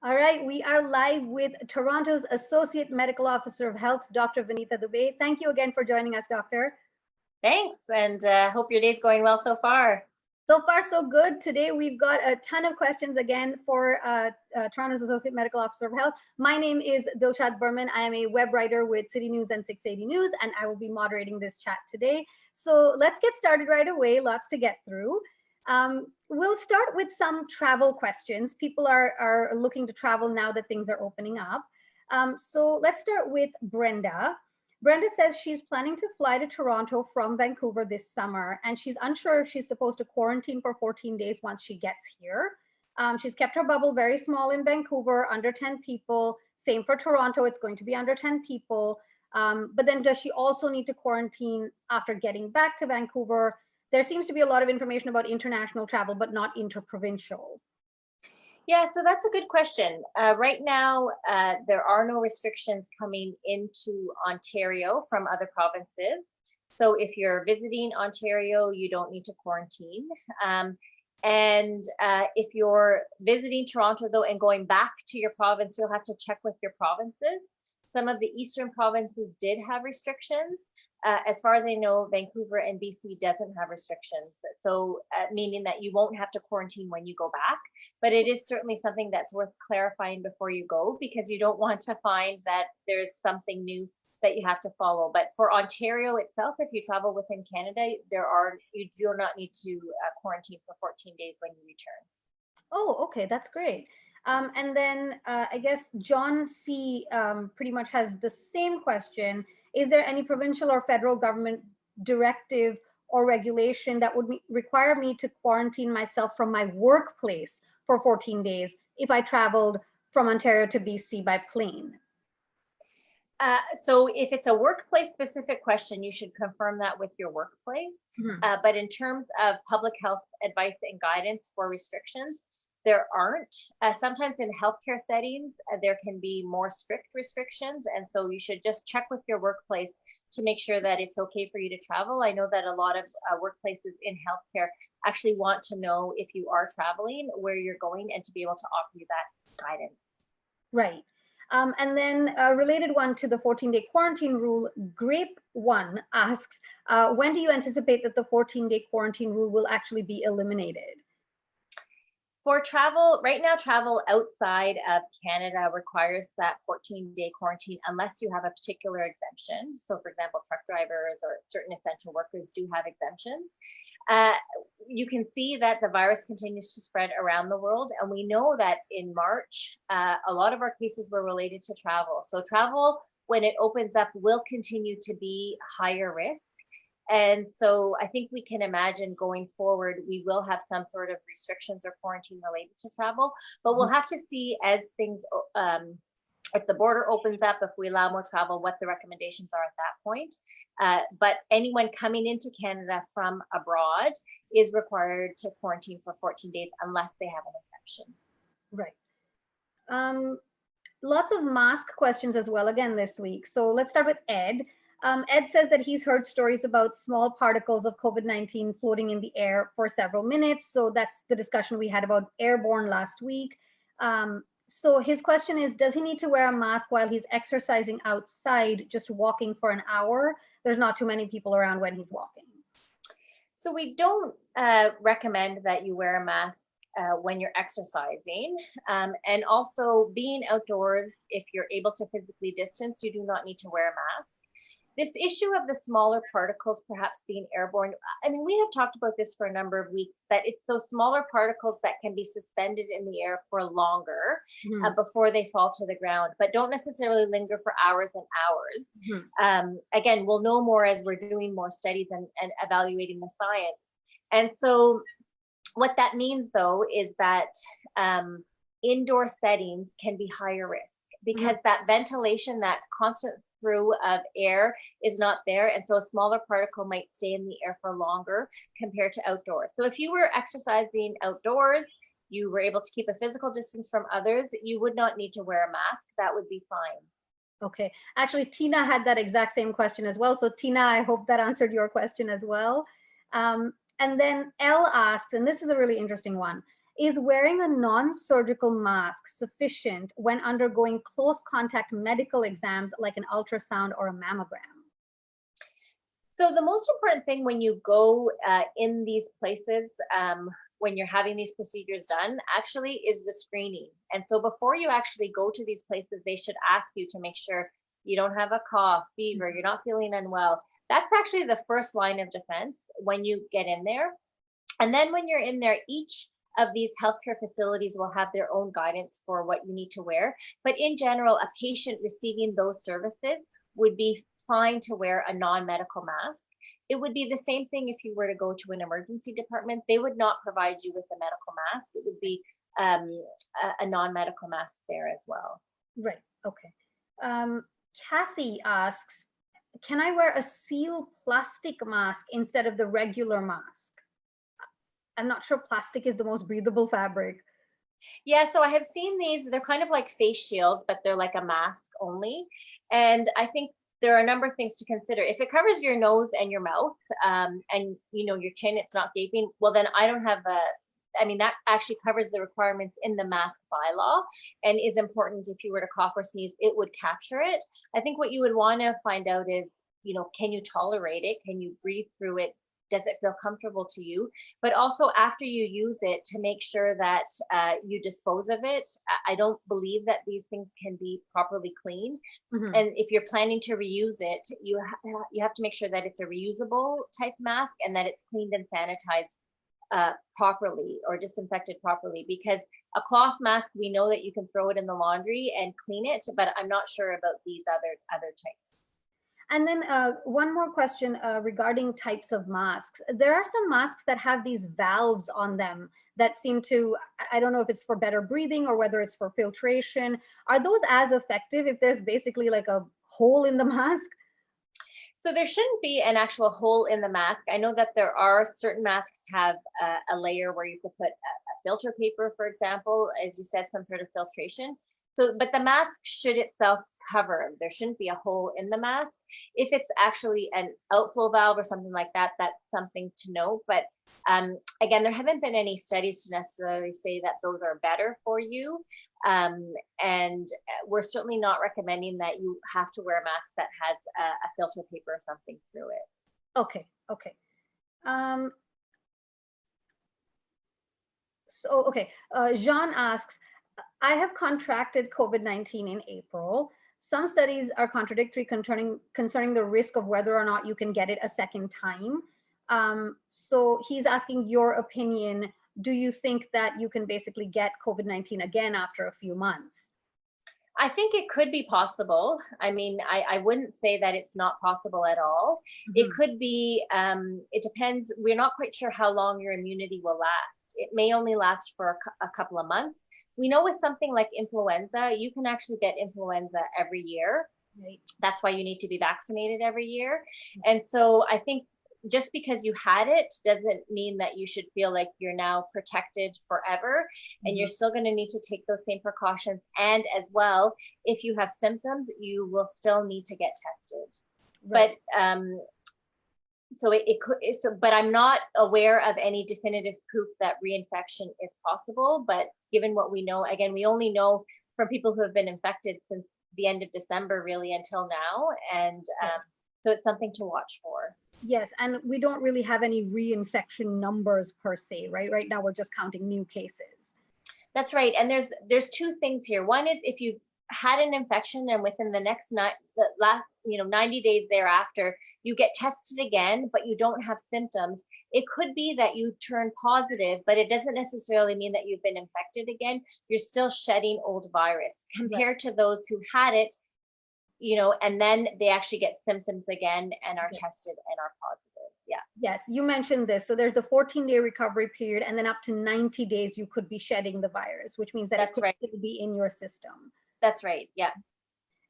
All right, we are live with Toronto's Associate Medical Officer of Health, Dr. Vinita Dubey. Thank you again for joining us, Doctor. Thanks, and hope your day's going well so far. So far, so good. Today, we've got a ton of questions again for Toronto's Associate Medical Officer of Health. My name is Dilshad Burman. I am a web writer with City News and 680 News, and I will be moderating this chat today. So let's get started right away. Lots to get through. We'll start with some travel questions. People are looking to travel now that things are opening up. So let's start with Brenda. Brenda says she's planning to fly to Toronto from Vancouver this summer, and she's unsure if she's supposed to quarantine for 14 days once she gets here. She's kept her bubble very small in Vancouver, under 10 people. Same for Toronto, it's going to be under 10 people. But then does she also need to quarantine after getting back to Vancouver? There seems to be a lot of information about international travel, but not interprovincial. Yeah, so that's a good question. Right now, there are no restrictions coming into Ontario from other provinces. So if you're visiting Ontario, you don't need to quarantine. And if you're visiting Toronto, though, and going back to your province, you'll have to check with your provinces. Some of the eastern provinces did have restrictions. As far as I know, Vancouver and BC doesn't have restrictions. So meaning that you won't have to quarantine when you go back, but it is certainly something that's worth clarifying before you go, because you don't want to find that there's something new that you have to follow. But for Ontario itself, if you travel within Canada, you do not need to quarantine for 14 days when you return. Oh, okay, that's great. And then I guess John C. Pretty much has the same question. Is there any provincial or federal government directive or regulation that would require me to quarantine myself from my workplace for 14 days if I traveled from Ontario to BC by plane? So if it's a workplace specific question, you should confirm that with your workplace. But in terms of public health advice and guidance for restrictions, there aren't. Sometimes in healthcare settings, there can be more strict restrictions. And so you should just check with your workplace to make sure that it's okay for you to travel. I know that a lot of workplaces in healthcare actually want to know if you are traveling, where you're going, and to be able to offer you that guidance. Right. And then a related one to the 14-day quarantine rule, Grape One asks, when do you anticipate that the 14-day quarantine rule will actually be eliminated? For travel, right now, travel outside of Canada requires that 14-day quarantine unless you have a particular exemption. So for example, truck drivers or certain essential workers do have exemptions. You can see that the virus continues to spread around the world. And we know that in March, a lot of our cases were related to travel. So travel, when it opens up, will continue to be higher risk. And so I think we can imagine going forward, we will have some sort of restrictions or quarantine related to travel, but we'll have to see as things, if the border opens up, if we allow more travel, what the recommendations are at that point. But anyone coming into Canada from abroad is required to quarantine for 14 days unless they have an exception. Right. Lots of mask questions as well again this week. So let's start with Ed. Ed says that he's heard stories about small particles of COVID-19 floating in the air for several minutes. So that's the discussion we had about airborne last week. So his question is, does he need to wear a mask while he's exercising outside, just walking for an hour? There's not too many people around when he's walking. So we don't recommend that you wear a mask when you're exercising. And also being outdoors, if you're able to physically distance, you do not need to wear a mask. This issue of the smaller particles perhaps being airborne, I mean, we have talked about this for a number of weeks, that it's those smaller particles that can be suspended in the air for longer before they fall to the ground, but don't necessarily linger for hours and hours. Again, we'll know more as we're doing more studies and evaluating the science. And so what that means, though, is that indoor settings can be higher risk because that ventilation, that constant through of air is not there. And so a smaller particle might stay in the air for longer compared to outdoors. So if you were exercising outdoors, you were able to keep a physical distance from others, you would not need to wear a mask. That would be fine. Okay. Actually, Tina had that exact same question as well. So Tina, I hope that answered your question as well. And then Elle asks, and this is a really interesting one. Is wearing a non-surgical mask sufficient when undergoing close contact medical exams like an ultrasound or a mammogram? So the most important thing when you go in these places, when you're having these procedures done, actually is the screening. And so before you actually go to these places, they should ask you to make sure you don't have a cough, fever, you're not feeling unwell. That's actually the first line of defense when you get in there. And then when you're in there, each of these healthcare facilities will have their own guidance for what you need to wear. But in general, a patient receiving those services would be fine to wear a non-medical mask. It would be the same thing if you were to go to an emergency department. They would not provide you with a medical mask. It would be a non-medical mask there as well. Right. Okay. Kathy asks, can I wear a seal plastic mask instead of the regular mask? I'm not sure plastic is the most breathable fabric. Yeah, so I have seen these. They're kind of like face shields, but they're like a mask only. And I think there are a number of things to consider. If it covers your nose and your mouth, and your chin, it's not gaping, well, then I don't have that actually covers the requirements in the mask bylaw and is important. If you were to cough or sneeze, it would capture it. I think what you would want to find out is, can you tolerate it? Can you breathe through it? Does it feel comfortable to you? But also after you use it, to make sure that you dispose of it. I don't believe that these things can be properly cleaned. Mm-hmm. And if you're planning to reuse it, you have to make sure that it's a reusable type mask and that it's cleaned and sanitized properly or disinfected properly, because a cloth mask, we know that you can throw it in the laundry and clean it, but I'm not sure about these other types. And then one more question regarding types of masks. There are some masks that have these valves on them that seem to, I don't know if it's for better breathing or whether it's for filtration. Are those as effective if there's basically like a hole in the mask? So there shouldn't be an actual hole in the mask. I know that there are certain masks have a layer where you could put a filter paper, for example, as you said, some sort of filtration. So, but the mask should itself cover. There shouldn't be a hole in the mask. If it's actually an outflow valve or something like that, that's something to know. But again, there haven't been any studies to necessarily say that those are better for you. And we're certainly not recommending that you have to wear a mask that has a filter paper or something through it. Okay. Jean asks, I have contracted COVID-19 in April. Some studies are contradictory concerning the risk of whether or not you can get it a second time. So he's asking your opinion. Do you think that you can basically get COVID-19 again after a few months? I think it could be possible. I mean, I wouldn't say that it's not possible at all. Mm-hmm. It could be, it depends. We're not quite sure how long your immunity will last. It may only last for a couple of months. We know with something like influenza, you can actually get influenza every year. Right. That's why you need to be vaccinated every year. Mm-hmm. And so I think just because you had it doesn't mean that you should feel like you're now protected forever. And mm-hmm. You're still going to need to take those same precautions. And as well, if you have symptoms, you will still need to get tested. Right. But but I'm not aware of any definitive proof that reinfection is possible. But given what we know, again, we only know from people who have been infected since the end of December, really, until now. And so it's something to watch for. Yes, and we don't really have any reinfection numbers per se, right? Right now, we're just counting new cases. That's right. And there's two things here. One is if you had an infection and within the last 90 days thereafter, you get tested again, but you don't have symptoms. It could be that you turn positive, but it doesn't necessarily mean that you've been infected again. You're still shedding old virus compared to those who had it, and then they actually get symptoms again and are tested and are positive. Yeah. Yes, you mentioned this. So there's the 14-day recovery period, and then up to 90 days, you could be shedding the virus, which means that it could still be in your system. That's right. Yeah.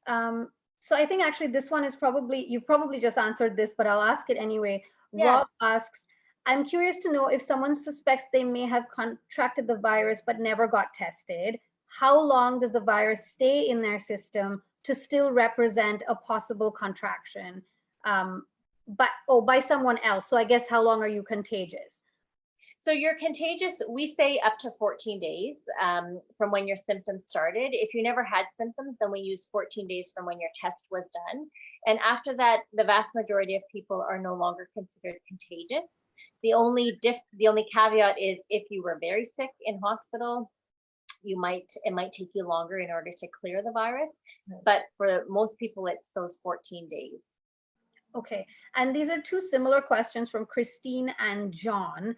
So I think actually this one is you've probably just answered this, but I'll ask it anyway. Yeah. Rob asks, I'm curious to know if someone suspects they may have contracted the virus but never got tested, how long does the virus stay in their system to still represent a possible contraction, by someone else? So I guess how long are you contagious? So you're contagious, we say up to 14 days from when your symptoms started. If you never had symptoms, then we use 14 days from when your test was done. And after that, the vast majority of people are no longer considered contagious. The only caveat is if you were very sick in hospital, it might take you longer in order to clear the virus. But for most people, it's those 14 days. Okay, and these are two similar questions from Christine and John.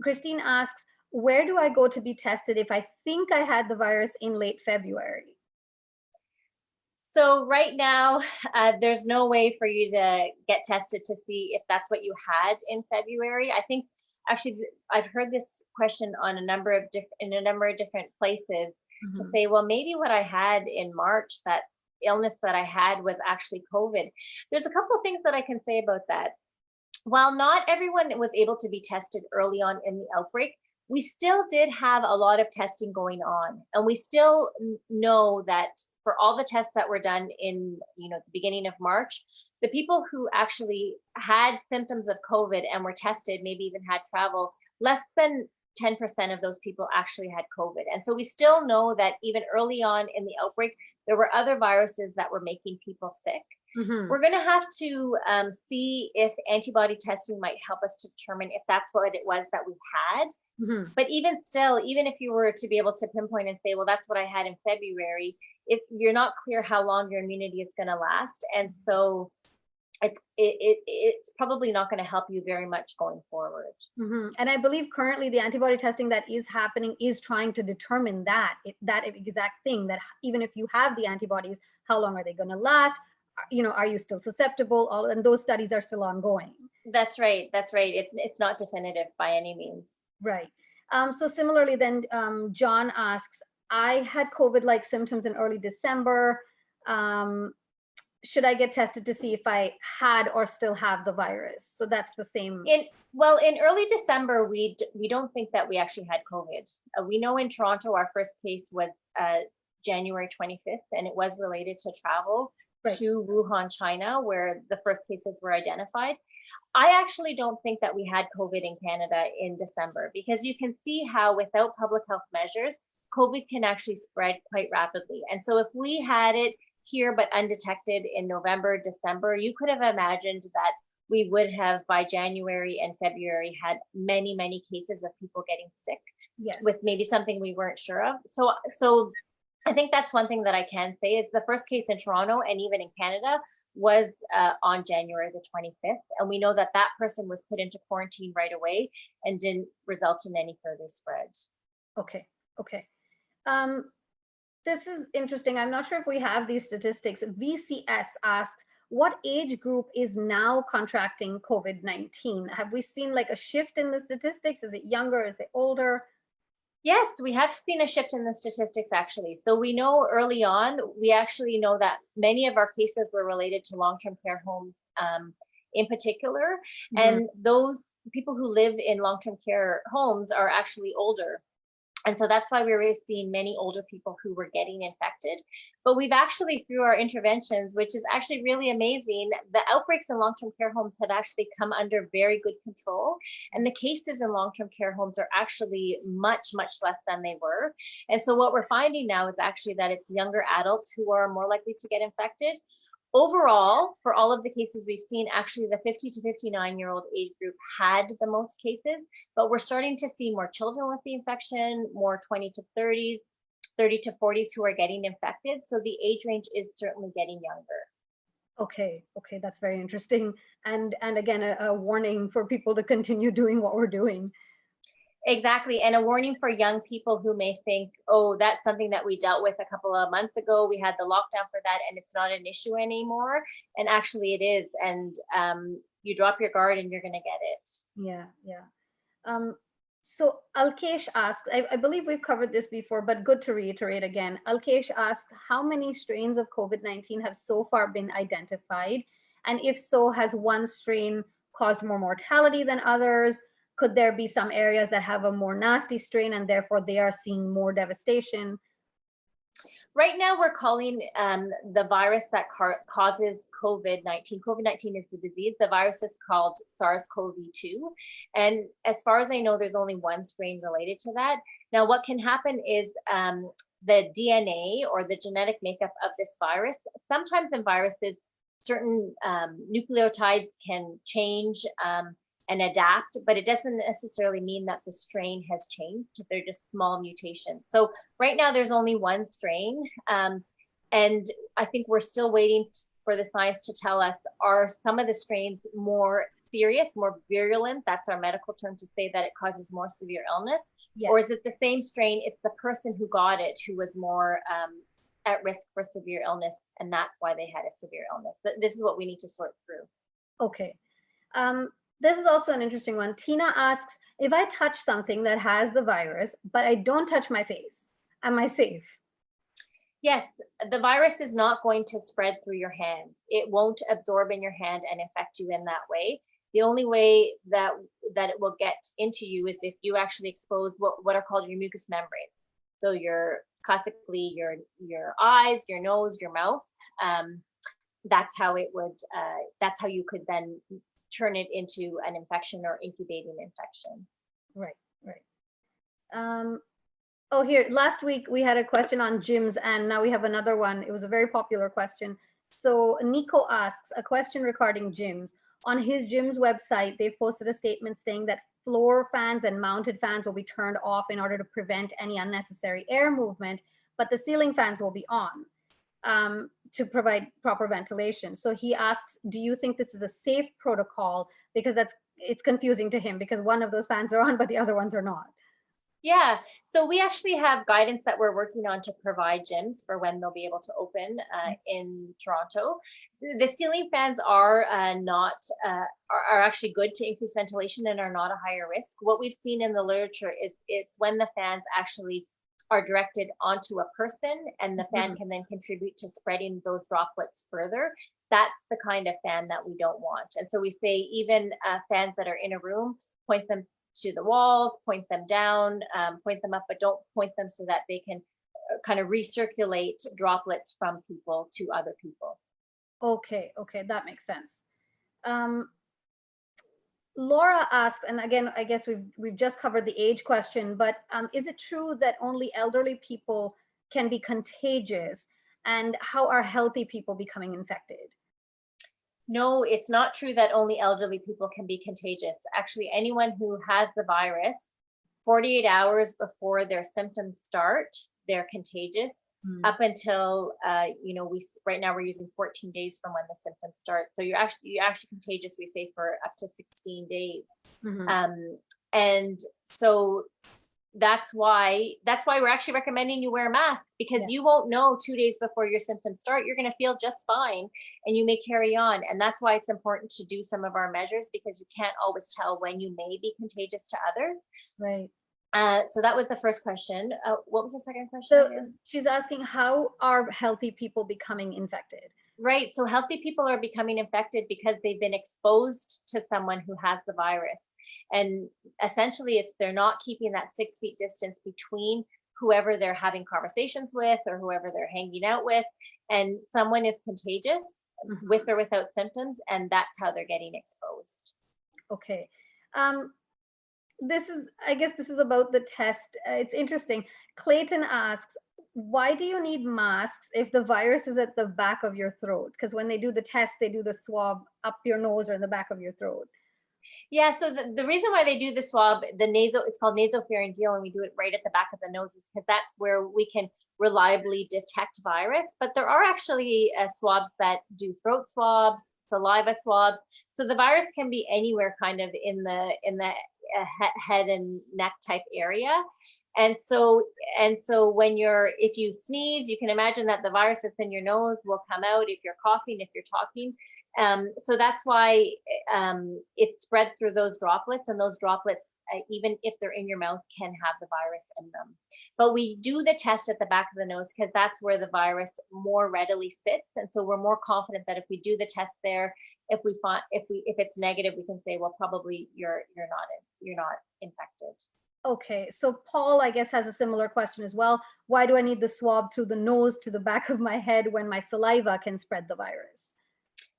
Christine asks, where do I go to be tested if I think I had the virus in late February? So right now, there's no way for you to get tested to see if that's what you had in February. I think actually I've heard this question on in a number of different places to say, well, maybe what I had in March, that illness that I had was actually COVID. There's a couple of things that I can say about that. While not everyone was able to be tested early on in the outbreak, we still did have a lot of testing going on. And we still know that for all the tests that were done in the beginning of March, the people who actually had symptoms of COVID and were tested, maybe even had travel, less than 10% of those people actually had COVID. And so we still know that even early on in the outbreak, there were other viruses that were making people sick. We're going to have to see if antibody testing might help us to determine if that's what it was that we had. But even still, even if you were to be able to pinpoint and say, well, that's what I had in February, if you're not clear how long your immunity is going to last. And so it's probably not going to help you very much going forward. And I believe currently the antibody testing that is happening is trying to determine that exact thing, that even if you have the antibodies, how long are they going to last? Are you still susceptible? And those studies are still ongoing. That's right. It's not definitive by any means. Right. So similarly then, John asks, I had COVID-like symptoms in early December. Should I get tested to see if I had or still have the virus? So that's the same. In early December, we don't think that we actually had COVID. We know in Toronto, our first case was January 25th, and it was related to travel to Wuhan, China, where the first cases were identified. I actually don't think that we had COVID in Canada in December, because you can see how without public health measures, COVID can actually spread quite rapidly. And so if we had it here but undetected in November, December, you could have imagined that we would have by January and February had many, many cases of people getting sick with maybe something we weren't sure of. So I think that's one thing that I can say is the first case in Toronto and even in Canada was on January the 25th. And we know that that person was put into quarantine right away and didn't result in any further spread. Okay. This is interesting. I'm not sure if we have these statistics. VCS asks, what age group is now contracting COVID-19? Have we seen like a shift in the statistics? Is it younger? Is it older? Yes, we have seen a shift in the statistics actually. So we know early on, we actually know that many of our cases were related to long-term care homes in particular. And those people who live in long-term care homes are actually older. And so that's why we were seeing many older people who were getting infected. But we've actually, through our interventions, which is actually really amazing, the outbreaks in long-term care homes have actually come under very good control. And the cases in long-term care homes are actually much, much less than they were. And so what we're finding now is actually that it's younger adults who are more likely to get infected. Overall, for all of the cases we've seen, actually the 50 to 59-year-old age group had the most cases, but we're starting to see more children with the infection, more 20 to 30s, 30 to 40s who are getting infected. So the age range is certainly getting younger. Okay, that's very interesting. And again, a warning for people to continue doing what we're doing. Exactly. And a warning for young people who may think, oh, that's something that we dealt with a couple of months ago. We had the lockdown for that and it's not an issue anymore. And actually it is. And you drop your guard and you're going to get it. Yeah. So Alkesh asked, I believe we've covered this before, but good to reiterate again. Alkesh asked, how many strains of COVID-19 have so far been identified? And if so, has one strain caused more mortality than others? Could there be some areas that have a more nasty strain and therefore they are seeing more devastation? Right now, we're calling the virus that causes COVID-19. COVID-19 is the disease. The virus is called SARS-CoV-2. And as far as I know, there's only one strain related to that. Now, what can happen is the DNA or the genetic makeup of this virus, sometimes in viruses, certain nucleotides can change and adapt, but it doesn't necessarily mean that the strain has changed. They're just small mutations. So right now there's only one strain. And I think we're still waiting for the science to tell us, are some of the strains more serious, more virulent? That's our medical term to say that it causes more severe illness. Yes. Or is it the same strain? It's the person who got it who was more at risk for severe illness, and that's why they had a severe illness. This is what we need to sort through. Okay. This is also an interesting one. Tina asks, if I touch something that has the virus, but I don't touch my face, am I safe? Yes, the virus is not going to spread through your hand. It won't absorb in your hand and infect you in that way. The only way that it will get into you is if you actually expose what are called your mucous membranes. So classically your eyes, your nose, your mouth. That's how it would. That's how you could then turn it into an infection or incubating infection. Right. Oh, here, last week we had a question on gyms, and now we have another one. It was a very popular question. So Nico asks a question regarding gyms. On his gym's website, they've posted a statement saying that floor fans and mounted fans will be turned off in order to prevent any unnecessary air movement, but the ceiling fans will be on to provide proper ventilation. So he asks, do you think this is a safe protocol? Because it's confusing to him because one of those fans are on, but the other ones are not. Yeah, so we actually have guidance that we're working on to provide gyms for when they'll be able to open in Toronto. The ceiling fans are actually good to increase ventilation and are not a higher risk. What we've seen in the literature is it's when the fans actually are directed onto a person and the fan can then contribute to spreading those droplets further. That's the kind of fan that we don't want. And so we say even fans that are in a room, point them to the walls, point them down, point them up, but don't point them so that they can kind of recirculate droplets from people to other people. Okay, that makes sense. Laura asked, and again, I guess we've just covered the age question, but is it true that only elderly people can be contagious? And how are healthy people becoming infected? No, it's not true that only elderly people can be contagious. Actually, anyone who has the virus, 48 hours before their symptoms start, they're contagious. Up until right now we're using 14 days from when the symptoms start. So you're actually contagious, we say, for up to 16 days. And so that's why we're actually recommending you wear a mask, because you won't know 2 days before your symptoms start. You're going to feel just fine and you may carry on. And that's why it's important to do some of our measures, because you can't always tell when you may be contagious to others. Right. So that was the first question. What was the second question? So she's asking, how are healthy people becoming infected? Right. So healthy people are becoming infected because they've been exposed to someone who has the virus. And essentially they're not keeping that 6 feet distance between whoever they're having conversations with or whoever they're hanging out with. And someone is contagious with or without symptoms, and that's how they're getting exposed. Okay. I guess this is about the test. It's interesting. Clayton asks, why do you need masks if the virus is at the back of your throat? Because when they do the test, they do the swab up your nose or in the back of your throat. Yeah, so the reason why they do the swab, it's called nasopharyngeal, and we do it right at the back of the nose, is because that's where we can reliably detect virus. But there are actually swabs that do throat swabs, saliva swabs. So the virus can be anywhere kind of in the head and neck type area. And so if you sneeze, you can imagine that the virus that's in your nose will come out if you're coughing, if you're talking. So that's why it's spread through those droplets, and those droplets, even if they're in your mouth, can have the virus in them. But we do the test at the back of the nose because that's where the virus more readily sits. And so we're more confident that if we do the test there, if it's negative, we can say, well, probably you're not infected. Okay, so Paul, I guess, has a similar question as well. Why do I need the swab through the nose to the back of my head when my saliva can spread the virus?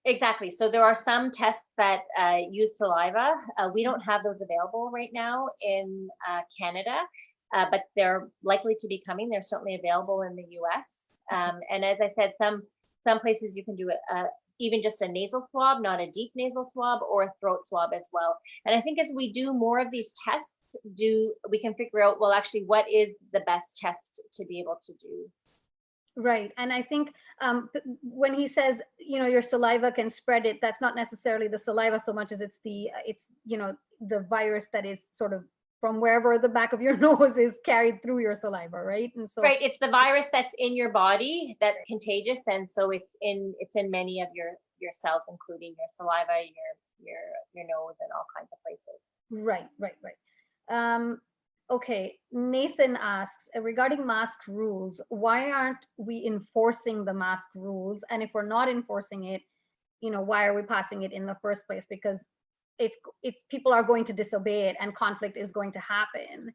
Exactly. So there are some tests that use saliva. We don't have those available right now in Canada, but they're likely to be coming. They're certainly available in the US. And as I said, some places you can do it, even just a nasal swab, not a deep nasal swab, or a throat swab as well. And I think as we do more of these tests, we can figure out, well, actually, what is the best test to be able to do. Right. And I think when he says, your saliva can spread it, that's not necessarily the saliva so much as it's the virus that is sort of from wherever the back of your nose is carried through your saliva, right? And so right, it's the virus that's in your body that's contagious, and so it's in many of your cells, including your saliva, your nose, and all kinds of places. Right. Okay, Nathan asks, regarding mask rules, why aren't we enforcing the mask rules? And if we're not enforcing it, why are we passing it in the first place? Because it's people are going to disobey it and conflict is going to happen.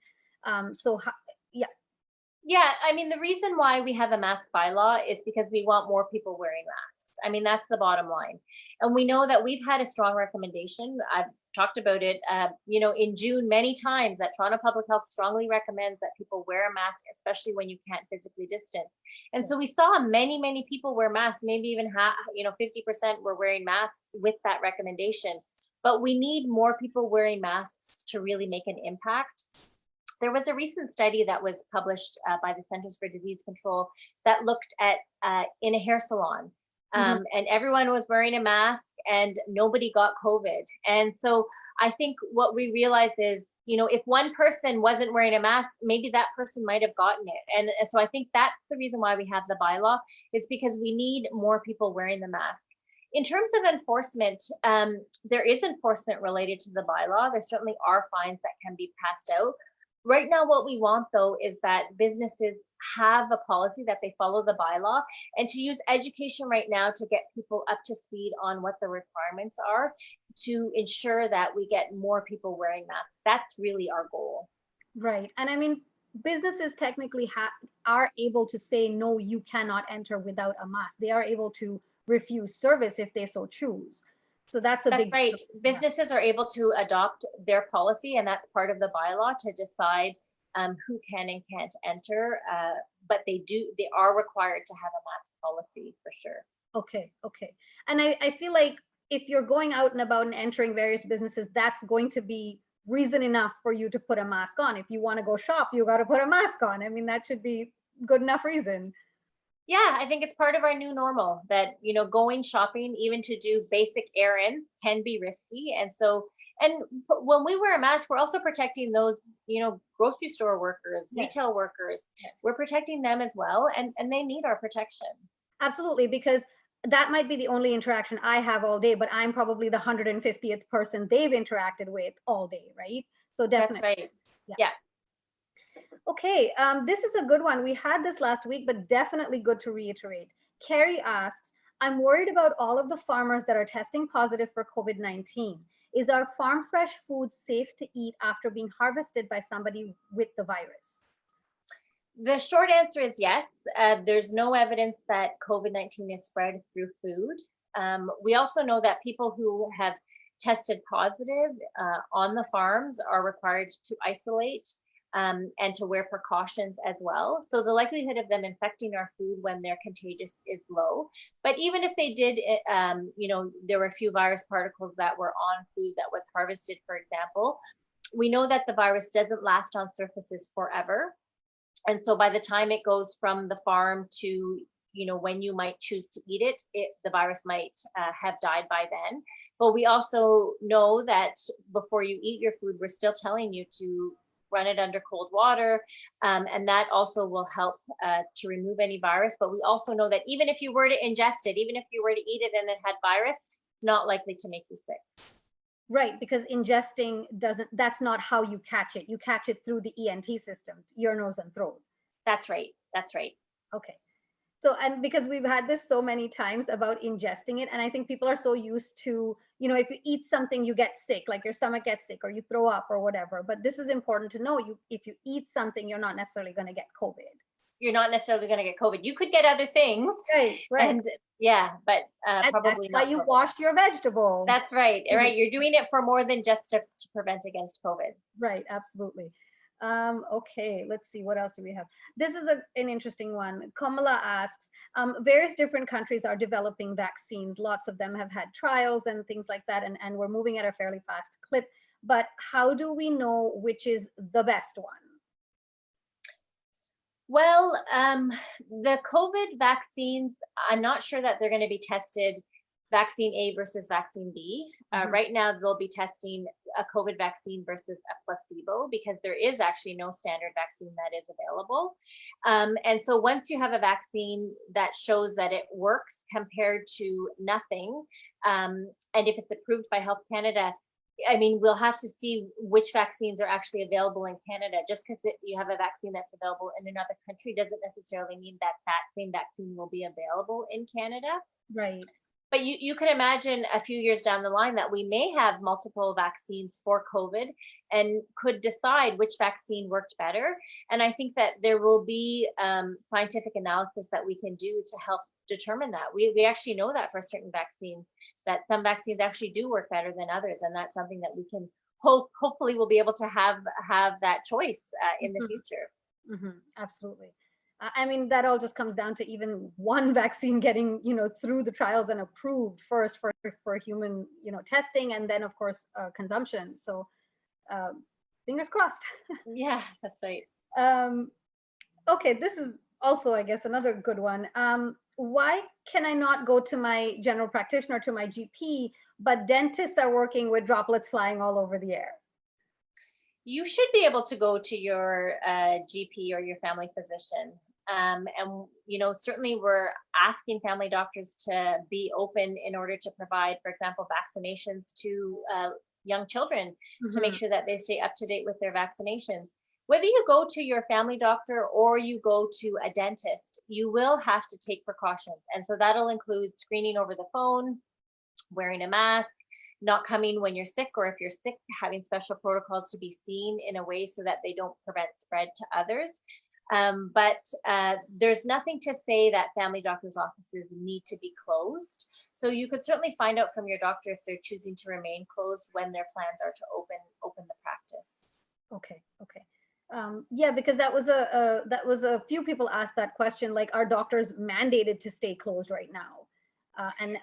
Yeah, I mean, the reason why we have a mask bylaw is because we want more people wearing masks. I mean, that's the bottom line. And we know that we've had a strong recommendation. I've talked about it, in June many times, that Toronto Public Health strongly recommends that people wear a mask, especially when you can't physically distance. And so we saw many, many people wear masks, maybe even 50% were wearing masks with that recommendation. But we need more people wearing masks to really make an impact. There was a recent study that was published by the Centers for Disease Control that looked at in a hair salon. And everyone was wearing a mask and nobody got COVID. And so I think what we realized is, if one person wasn't wearing a mask, maybe that person might have gotten it. And so I think that's the reason why we have the bylaw, is because we need more people wearing the mask. In terms of enforcement, there is enforcement related to the bylaw. There certainly are fines that can be passed out. Right now, what we want, though, is that businesses have a policy that they follow the bylaw, and to use education right now to get people up to speed on what the requirements are to ensure that we get more people wearing masks. That's really our goal. Right. And I mean, businesses technically are able to say, no, you cannot enter without a mask. They are able to refuse service if they so choose. So that's right. Businesses are able to adopt their policy, and that's part of the bylaw to decide who can and can't enter. But they are required to have a mask policy for sure. Okay. And I feel like if you're going out and about and entering various businesses, that's going to be reason enough for you to put a mask on. If you want to go shop, you got to put a mask on. I mean, that should be good enough reason. Yeah, I think it's part of our new normal that, going shopping, even to do basic errands, can be risky. And when we wear a mask, we're also protecting those, grocery store workers, retail workers. Yes. We're protecting them as well. And they need our protection. Absolutely, because that might be the only interaction I have all day, but I'm probably the 150th person they've interacted with all day, right? So definitely. That's right. Yeah. Okay, this is a good one. We had this last week, but definitely good to reiterate. Carrie asks, I'm worried about all of the farmers that are testing positive for COVID-19. Is our farm fresh food safe to eat after being harvested by somebody with the virus? The short answer is yes. There's no evidence that COVID-19 is spread through food. We also know that people who have tested positive on the farms are required to isolate and to wear precautions as well. So the likelihood of them infecting our food when they're contagious is low. But even if they did, there were a few virus particles that were on food that was harvested, for example. We know that the virus doesn't last on surfaces forever. And so by the time it goes from the farm to, when you might choose to eat it, the virus might have died by then. But we also know that before you eat your food, we're still telling you to run it under cold water, and that also will help to remove any virus. But we also know that even if you were to ingest it, even if you were to eat it and it had virus, it's not likely to make you sick. Right, because ingesting that's not how you catch it. You catch it through the ENT system, ear, nose, and throat. That's right. Okay. So, and because we've had this so many times about ingesting it, and I think people are so used to, if you eat something, you get sick, like your stomach gets sick or you throw up or whatever. But this is important to know. If you eat something, you're not necessarily going to get COVID. You're not necessarily going to get COVID. You could get other things. Right, right. And yeah, but probably that's why you wash your vegetables. That's right. Right. You're doing it for more than just to prevent against COVID. Right. Absolutely. Okay, let's see, what else do we have? This is an interesting one. Kamala asks, various different countries are developing vaccines. Lots of them have had trials and things like that, and we're moving at a fairly fast clip. But how do we know which is the best one? Well, the COVID vaccines, I'm not sure that they're going to be tested vaccine A versus vaccine B. Right now, they'll be testing a COVID vaccine versus a placebo because there is actually no standard vaccine that is available. And so once you have a vaccine that shows that it works compared to nothing, and if it's approved by Health Canada, I mean, we'll have to see which vaccines are actually available in Canada. Just because you have a vaccine that's available in another country doesn't necessarily mean that that same vaccine will be available in Canada. Right. But you can imagine a few years down the line that we may have multiple vaccines for COVID and could decide which vaccine worked better. And I think that there will be scientific analysis that we can do to help determine that. We actually know that for a certain vaccine, that some vaccines actually do work better than others. And that's something that we can hopefully we'll be able to have that choice in the future. Absolutely. I mean, that all just comes down to even one vaccine getting, through the trials and approved first for human, testing, and then of course consumption. So fingers crossed. Yeah, that's right. Okay, this is also, I guess, another good one. Why can I not go to my general practitioner, to my GP, but dentists are working with droplets flying all over the air? You should be able to go to your GP or your family physician. And, certainly we're asking family doctors to be open in order to provide, for example, vaccinations to young children to make sure that they stay up to date with their vaccinations. Whether you go to your family doctor or you go to a dentist, you will have to take precautions. And so that'll include screening over the phone, wearing a mask, not coming when you're sick, or if you're sick, having special protocols to be seen in a way so that they don't prevent spread to others. But there's nothing to say that family doctors' offices need to be closed. So you could certainly find out from your doctor if they're choosing to remain closed when their plans are to open the practice. Okay. Yeah, because that was a few people asked that question, like, are doctors mandated to stay closed right now? And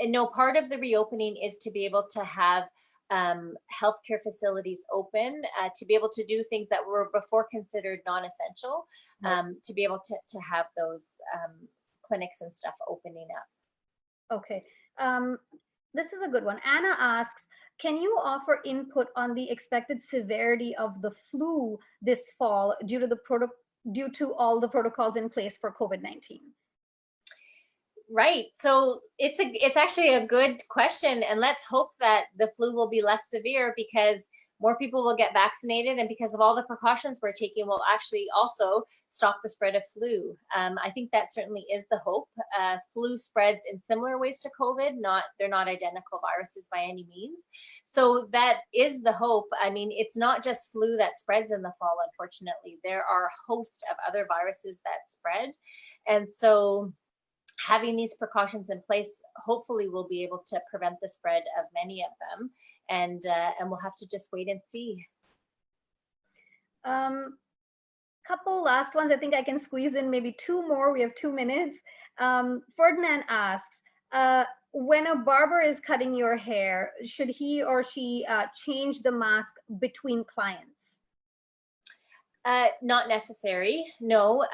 no, part of the reopening is to be able to have healthcare facilities open, to be able to do things that were before considered non-essential, to be able to have those clinics and stuff opening up. Okay. This is a good one. Anna asks, can you offer input on the expected severity of the flu this fall due to all the protocols in place for COVID-19? Right. So it's actually a good question, and let's hope that the flu will be less severe because more people will get vaccinated, and because of all the precautions we're taking, we'll actually also stop the spread of flu. I think that certainly is the hope. Flu spreads in similar ways to COVID. They're not identical viruses by any means. So that is the hope. I mean, it's not just flu that spreads in the fall, unfortunately. There are a host of other viruses that spread, and so having these precautions in place, hopefully we'll be able to prevent the spread of many of them, and we'll have to just wait and see. Couple last ones. I think I can squeeze in maybe two more. We have 2 minutes. Ferdinand asks, when a barber is cutting your hair, should he or she change the mask between clients? Not necessary, no,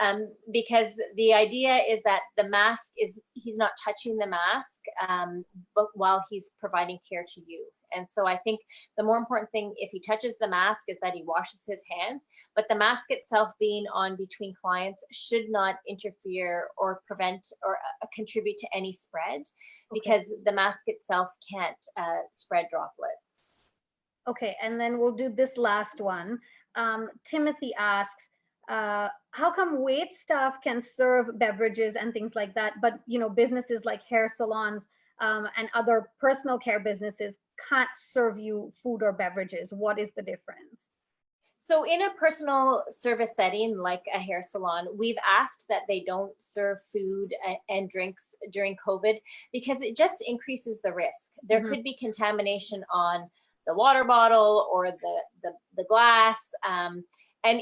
because the idea is that the mask he's not touching the mask, but while he's providing care to you. And so I think the more important thing, if he touches the mask, is that he washes his hands, but the mask itself being on between clients should not interfere or prevent or contribute to any spread, because the mask itself can't spread droplets. Okay, and then we'll do this last one. Timothy asks, how come wait staff can serve beverages and things like that, but businesses like hair salons and other personal care businesses can't serve you food or beverages? What is the difference? So in a personal service setting like a hair salon, we've asked that they don't serve food and drinks during COVID because it just increases the risk. There could be contamination on the water bottle or the glass. And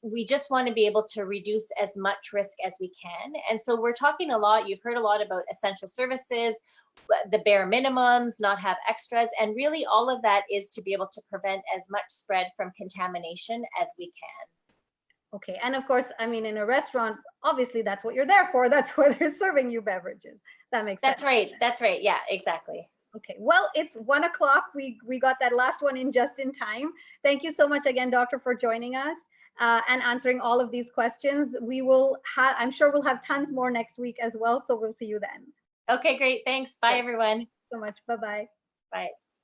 we just want to be able to reduce as much risk as we can. And so we're talking a lot, you've heard a lot about essential services, the bare minimums, not have extras. And really all of that is to be able to prevent as much spread from contamination as we can. Okay, and of course, I mean, in a restaurant, obviously that's what you're there for. That's where they're serving you beverages. That makes sense. That's right. Yeah, exactly. Okay, well, it's 1 o'clock. We got that last one in just in time. Thank you so much again, Doctor, for joining us and answering all of these questions. I'm sure we'll have tons more next week as well. So we'll see you then. Okay, great. Thanks. Bye, everyone. So much. Bye-bye. Bye.